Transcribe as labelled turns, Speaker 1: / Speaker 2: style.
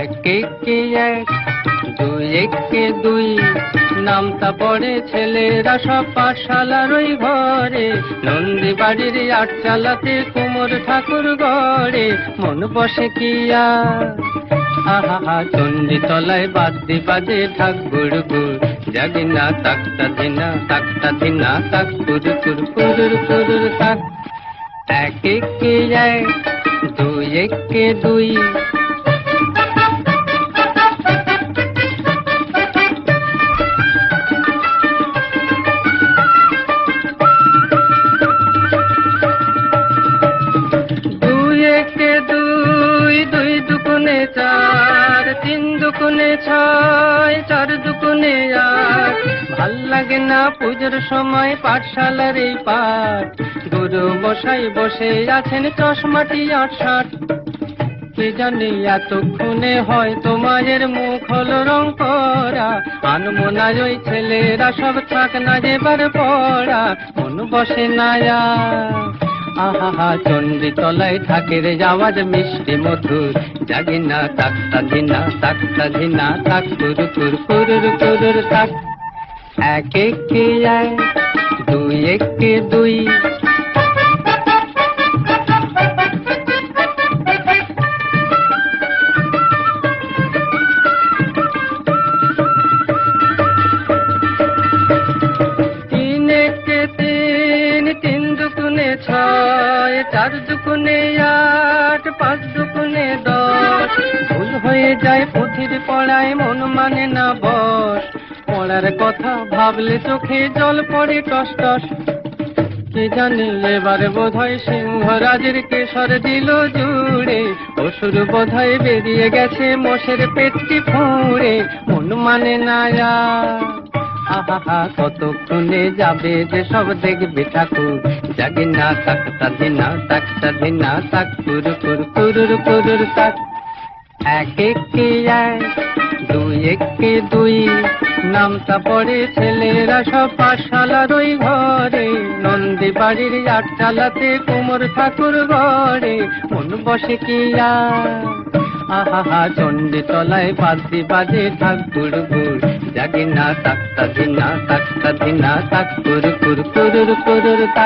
Speaker 1: একে এক দুই একে দুই নামটা পড়ে ছেলেরা সব পাঠশালার ওই ঘরে, নন্দী বাড়ির আটচালাতে কুমোর ঠাকুর গড়ে, মন বসে কি আর আহা চণ্ডী তলায় বাদ্যি বাজে ঢাক গুড়গুড়, জাগি না তাকতা ধিনা তাক কুরু কুরু কুরুর কুরুর তাক। এক একে এক দুই একে দুই দুই দুগুণে চার, তিন দুগুণে ছয়, চার দুগুণে আট। ভাল লাগে না পুজোর সময় পাঠশালার এই পাঠ, গুরু মশাই বসে আছেন চশমাটি 68। কে জানি এতক্ষণে হয় তোমাদের মুখ হলো রং করা, আনমনা ওই ছেলেরা সব থাক না যেবার পড়া, মন বসে না আহা চণ্ডী তলায় ঢাকের আওয়াজ মিষ্টি মধুর, জাগি না তাকতা ধিনা তাক কুরু কুরু কুরুর কুরুর তাক। এক একে এক দুই একে দুই ছয়, চার দুগুণে আট, পাঁচ দুগুণে 10। ভুল হয়ে যায় পুঁথির পড়ায়, মন মানে না বস, পড়ার কথা ভাবলে চোখে জল পড়ে টস টস। কে জানি এবার বোধহয় সিংহরাজের কেশর দিল জুড়ে, অসুর বোধহয় বেরিয়ে গেছে মোষের পেটটি ফুঁড়ে, মন মানে না আহা কতক্ষণে যাবে যে সব দেখবে ঠাকুর, জাগি না তাকতা ধিনা তাক কুরু কুরু কুরুর কুরুর তাক। এক একে এক দুই একে দুই নামটা পড়ে ছেলেরা সব পাঠশালার ওই ঘরে, নন্দী বাড়ির আটচালাতে কুমোর ঠাকুর গড়ে, মন বসে কি আহা চণ্ডী তলায় বাদ্যি বাজে ঢাক গুড়গুড়, জাগি না তাকতা ধিনা তাক কুরু কুরু কুরুর কুরুর তাক।